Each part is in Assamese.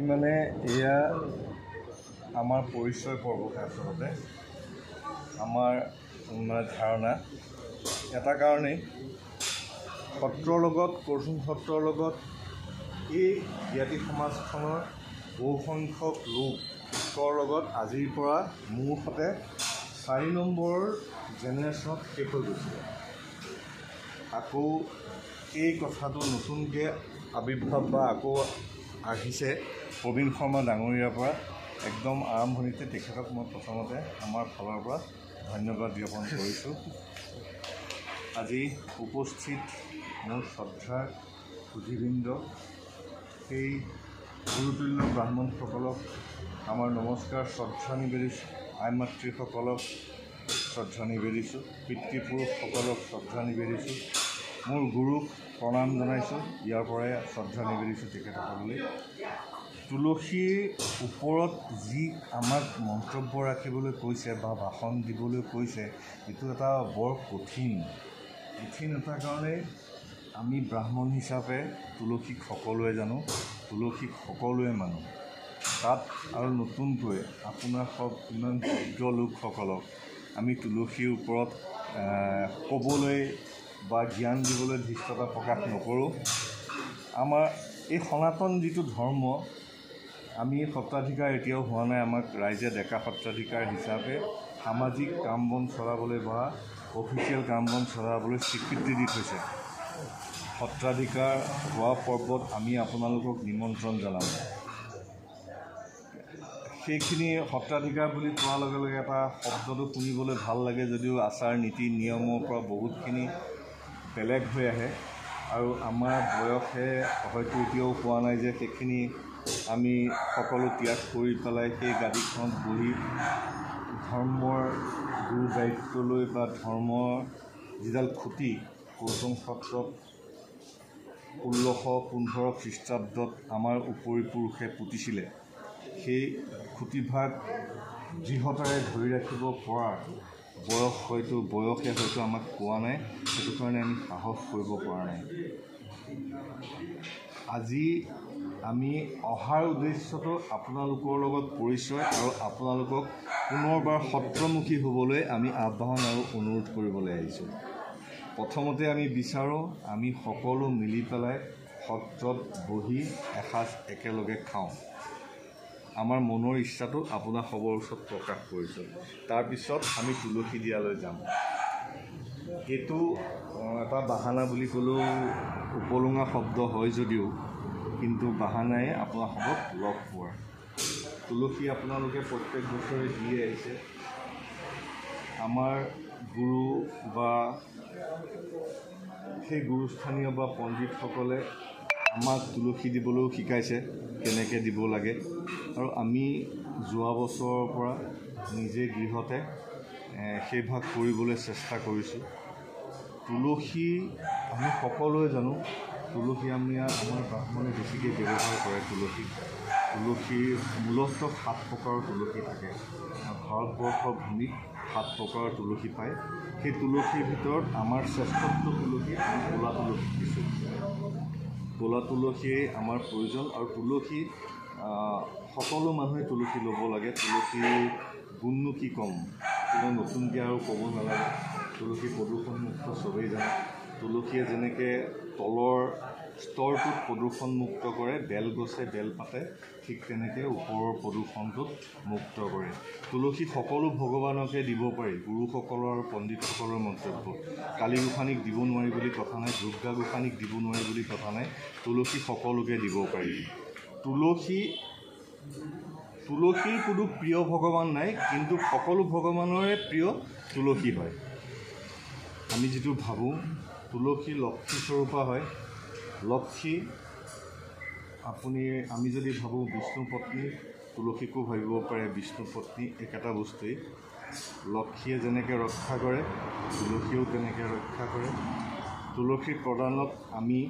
মানে এয়া আমাৰ পৰিচয় পৰ্ব আচলতে আমাৰ ধাৰণা এটা কাৰণেই সত্ৰৰ লগত কৰচুং সত্ৰৰ লগত এই জ্ঞাতি সমাজখনৰ বহুসংখ্যক লোকৰ লগত আজিৰ পৰা মোৰ সতে 4 নম্বৰ জেনেৰেশ্যনত শেষ হৈ গৈছিলে। আকৌ এই কথাটো নতুনকৈ আৱিৰ্ভাৱ বা আকৌ আহিছে প্ৰবীণ শৰ্মা ডাঙৰীয়াৰ পৰা। একদম আৰম্ভণিতে তেখেতক মই প্ৰথমতে আমাৰ ফালৰ পৰা ধন্যবাদ জ্ঞাপন কৰিছোঁ। আজি উপস্থিত মোৰ শ্ৰদ্ধাৰ সুধীবৃন্দ, সেই গুৰুতুল্য ব্ৰাহ্মণসকলক আমাৰ নমস্কাৰ শ্ৰদ্ধা নিবেদিছোঁ, আই মাতৃসকলক শ্ৰদ্ধা নিবেদিছোঁ, পিতৃপুৰুষসকলক শ্ৰদ্ধা নিবেদিছোঁ, মোৰ গুৰুক প্ৰণাম জনাইছোঁ, ইয়াৰ পৰাই শ্ৰদ্ধা নিবেদিছোঁ তেখেতসকললৈ। তুলসীৰ ওপৰত যি আমাক মন্তব্য ৰাখিবলৈ কৈছে বা ভাষণ দিবলৈ কৈছে, এইটো এটা বৰ কঠিন এটা কাৰণেই আমি ব্ৰাহ্মণ হিচাপে তুলসীক সকলোৱে জানো, তুলসীক সকলোৱে মানো। তাত আৰু নতুনকৈ আপোনাৰ ইমান যোগ্য লোকসকলক আমি তুলসীৰ ওপৰত ক'বলৈ বা জ্ঞান দিবলৈ ধৃষ্টতা প্ৰকাশ নকৰোঁ। আমাৰ এই সনাতন যিটো ধৰ্ম, আমি সত্ৰাধিকাৰ এতিয়াও হোৱা নাই। আমাক ৰাইজে ডেকা সত্ৰাধিকাৰ হিচাপে সামাজিক কাম বন চলাবলৈ বা অফিচিয়েল কাম বন চলাবলৈ স্বীকৃতি দি থৈছে। সত্ৰাধিকাৰ হোৱা পৰ্বত আমি আপোনালোকক নিমন্ত্ৰণ জনাম। সেইখিনি সত্ৰাধিকাৰ বুলি কোৱাৰ লগে লগে এটা শব্দটো শুনিবলৈ ভাল লাগে যদিও আচাৰ নীতি নিয়মৰ পৰা বহুতখিনি বেলেগ হৈ আহে আৰু আমাৰ বয়সে হয়তো এতিয়াও পোৱা নাই যে সেইখিনি আমি সকলো ত্যাগ কৰি পেলাই সেই গাদীখনত বহি ধৰ্মৰ গুৰু দায়িত্বলৈ বা ধৰ্মৰ যিডাল খুঁটি কৰচুং সত্ৰত 1615 খ্ৰীষ্টাব্দত আমাৰ উপৰি পুৰুষে পুতিছিলে, সেই খুঁটিভাগ দৃঢ়তাৰে ধৰি ৰাখিব পৰাৰ বয়সে হয়তো আমাক পোৱা নাই। সেইটো কাৰণে আমি সাহস কৰিব পৰা নাই। আজি আমি অহাৰ উদ্দেশ্যটো আপোনালোকৰ লগত পৰিচয় আৰু আপোনালোকক পুনৰবাৰ সত্ৰমুখী হ'বলৈ আমি আহ্বান আৰু অনুৰোধ কৰিবলৈ আহিছোঁ। প্ৰথমতে আমি বিচাৰোঁ আমি সকলো মিলি পেলাই সত্ৰত বহি এসাঁজ একেলগে খাওঁ। আমাৰ মনৰ ইচ্ছাটো আপোনাৰ সবৰ ওচৰত প্ৰকাশ কৰিছোঁ। তাৰপিছত আমি তুলসী দিয়ালৈ যাম। এইটো এটা বাহানা বুলি ক'লেও উপলুঙা শব্দ হয় যদিও কিন্তু বাহানাই আপোনালোকক লগ পোৱা। তুলসী আপোনালোকে প্ৰত্যেক বছৰে দি আহিছে। আমাৰ গুৰু বা সেই গুৰুস্থানীয় বা পণ্ডিতসকলে আমাক তুলসী দিবলৈও শিকাইছে, কেনেকৈ দিব লাগে। আৰু আমি যোৱা বছৰৰ পৰা নিজে গৃহতে সেইভাগ কৰিবলৈ চেষ্টা কৰিছোঁ। তুলসী আমি সকলোৱে জানো, তুলসী আমাৰ ব্ৰাহ্মণে বেছিকৈ ব্যৱহাৰ কৰে। তুলসীৰ মূলতঃ 7 প্ৰকাৰৰ তুলসী থাকে। ভাৰতবৰ্ষৰ ভূমিত 7 প্ৰকাৰৰ তুলসী পায়। সেই তুলসীৰ ভিতৰত আমাৰ শ্ৰেষ্ঠত্ব তুলসী, আমি ক'লা তুলসী দিছোঁ। ক'লা তুলসীয়ে আমাৰ প্ৰয়োজন আৰু তুলসী সকলো মানুহে তুলসী ল'ব লাগে। তুলসীৰ গুণনো কি ক'ম, কোনো নতুনকৈ আৰু ক'ব নালাগে। তুলসী প্ৰদূষণমুক্ত চবেই জানে। তুলসীয়ে যেনেকৈ তলৰ স্তৰটোত প্ৰদূষণমুক্ত কৰে, বেলগছে বেলপাতে ঠিক তেনেকৈ ওপৰৰ প্ৰদূষণটোত মুক্ত কৰে। তুলসী সকলো ভগৱানকে দিব পাৰি, গুৰুসকলৰ আৰু পণ্ডিতসকলৰ মন্তব্য। কালী গোসানীক দিব নোৱাৰি বুলি কথা নাই, দুৰ্গা গোসানীক দিব নোৱাৰি বুলি কথা নাই, তুলসী সকলোকে দিব পাৰি। তুলসীৰ কোনো প্ৰিয় ভগৱান নাই, কিন্তু সকলো ভগৱানৰে প্ৰিয় তুলসী হয়। আমি যিটো ভাবোঁ তুলসী লক্ষী স্বৰূপা হয়। লক্ষী আমি যদি ভাবোঁ বিষ্ণু পত্নী, তুলসীকো ভাবিব পাৰে বিষ্ণু পত্নী, একেটা বস্তুৱেই। লক্ষীয়ে যেনেকৈ ৰক্ষা কৰে, তুলসীয়েও তেনেকৈ ৰক্ষা কৰে। তুলসীৰ প্ৰদানত আমি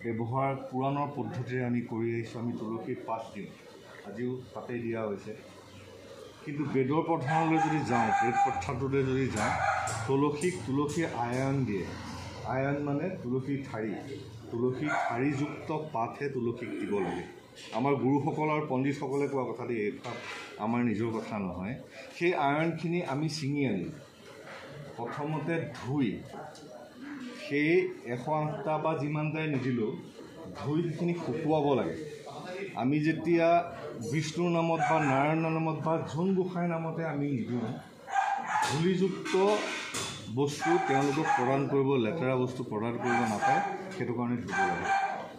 ব্যৱহাৰ পুৰাণৰ পদ্ধতিৰে আমি কৰি আহিছোঁ। আমি তুলসীৰ পাত দিওঁ, আজিও তাতেই দিয়া হৈছে। কিন্তু বেদৰ প্ৰধানলৈ যদি যাওঁ, বেদ প্ৰথাটোলৈ যদি যাওঁ, তুলসীৰ আয়ন দিয়ে। আয়ন মানে তুলসীৰ ঠাৰি, তুলসীৰ ঠাৰিযুক্ত পাতহে তুলসীক দিব লাগে। আমাৰ গুৰুসকল আৰু পণ্ডিতসকলে কোৱা কথা দেই, এই আমাৰ নিজৰ কথা নহয়। সেই আইৰণখিনি আমি ছিঙি আনি প্ৰথমতে ধুই সেই 108টা বা যিমানটাই নিদিলেও ধুই সেইখিনি শুকুৱাব লাগে। আমি যেতিয়া বিষ্ণুৰ নামত বা নাৰায়ণৰ নামত বা যোন গোসাঁইৰ নামতে আমি নিদিওঁ, ধূলিযুক্ত বস্তু তেওঁলোকক প্ৰদান কৰিব, লেতেৰা বস্তু প্ৰদান কৰিব নাপায়, সেইটো কাৰণে ধুব লাগে।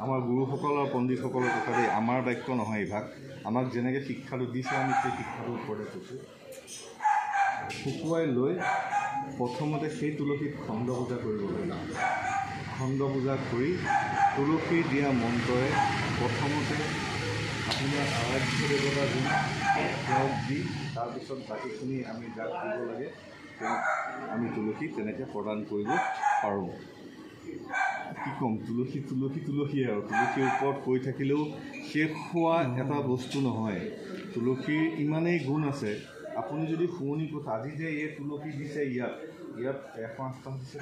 আমাৰ গুৰুসকল আৰু পণ্ডিতসকলৰ কথা দেই, আমাৰ বাক্য নহয় এইভাগ। আমাক যেনেকৈ শিক্ষাটো দিছে আমি সেই শিক্ষাটোৰ ওপৰতে কৈছোঁ। শুকুৱাই লৈ প্ৰথমতে সেই তুলসীত খণ্ড পূজা কৰিব লাগে। খণ্ড পূজা কৰি তুলসী দিয়া মন্ত্ৰৰে প্ৰথমতে আপোনাৰ আৰাধ্য দেৱতা যোন তেওঁক দি তাৰপিছত বাকীখিনি আমি যাক দিব লাগে তেওঁক আমি তুলসী তেনেকৈ প্ৰদান কৰিব পাৰোঁ। কি ক'ম, তুলসী তুলসী তুলসীয়ে আৰু তুলসীৰ ওপৰত কৈ থাকিলেও শেষ হোৱা এটা বস্তু নহয়। তুলসীৰ ইমানেই গুণ আছে, আপুনি যদি শুৱনি কথা আজি যে এই তুলসী দিছে ইয়াত 108টা দিছে,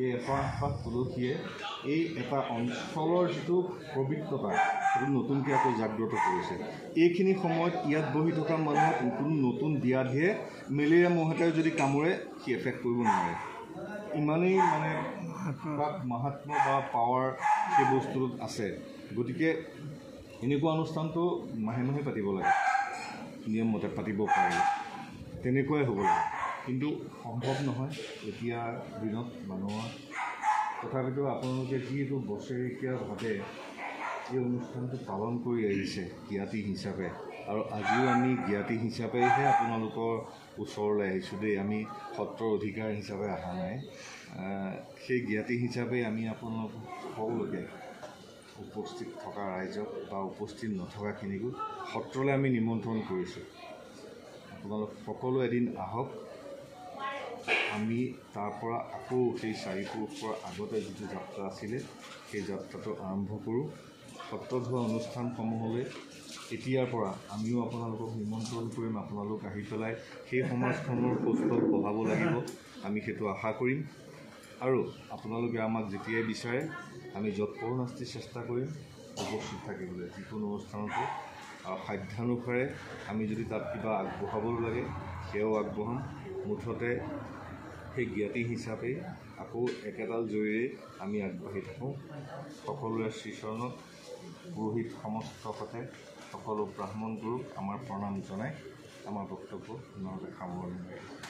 এই 108পাত তুলসীয়ে এই এটা অঞ্চলৰ যিটো পবিত্ৰতা সেইটো নতুনকৈ আকৌ জাগ্ৰত কৰিছে। এইখিনি সময়ত ইয়াত বহি থকা মানুহক কোনো নতুন ব্যাধিয়ে মেলেৰিয়া মহ এটাই যদি কামোৰে সি এফেক্ট কৰিব নোৱাৰে। ইমানেই মানে তাত মাহাত্ম্য বা পাৱাৰ সেই বস্তুটোত আছে। গতিকে এনেকুৱা অনুষ্ঠানটো মাহে মাহে পাতিব লাগে, নিয়মমতে পাতিব পাৰে, তেনেকুৱাই হ'ব লাগে। কিন্তু সম্ভৱ নহয় এতিয়া দিনত মানুহৰ। তথাপিতো আপোনালোকে যিহেতু বছৰেকীয়াভাৱে এই অনুষ্ঠানটো পালন কৰি আহিছে জ্ঞাতি হিচাপে, আৰু আজিও আমি জ্ঞাতি হিচাপেহে আপোনালোকৰ ওচৰলৈ আহিছোঁ দেই, আমি সত্ৰৰ অধিকাৰ হিচাপে অহা নাই। সেই জ্ঞাতি হিচাপে আমি আপোনালোক সকলোকে উপস্থিত থকা ৰাইজক বা উপস্থিত নথকাখিনিকো সত্ৰলৈ আমি নিমন্ত্ৰণ কৰিছোঁ। আপোনালোক সকলো এদিন আহক, আমি তাৰ পৰা আকৌ সেই 4 পুৰুষৰ আগতে যিটো যাত্ৰা আছিলে সেই যাত্ৰাটো আৰম্ভ কৰোঁ। সত্ৰত হোৱা অনুষ্ঠানসমূহলৈ এতিয়াৰ পৰা আমিও আপোনালোকক নিমন্ত্ৰণ কৰিম। আপোনালোক আহি পেলাই সেই সমাজখনৰ সুস্থত বহাব লাগিব, আমি সেইটো আশা কৰিম। আৰু আপোনালোকে আমাক যেতিয়াই বিচাৰে আমি যৎপৰোনাস্তি চেষ্টা কৰিম উপস্থিত থাকিবলৈ যিকোনো অনুষ্ঠানতো। আৰু সাধ্যানুসাৰে আমি যদি তাত কিবা আগবঢ়াব লাগে সেয়াও আগবঢ়াম। মুঠতে সেই জ্ঞাতি হিচাপে আকৌ একেডাল জৰিৰে আমি আগবাঢ়ি থাকোঁ। সকলোৰে শ্ৰীচৰণত পুৰোহিত সমস্ততে সকলো ব্ৰাহ্মণ গুৰুক আমাৰ প্ৰণাম জনাই আমাৰ বক্তব্য সামৰণি মাৰিছোঁ।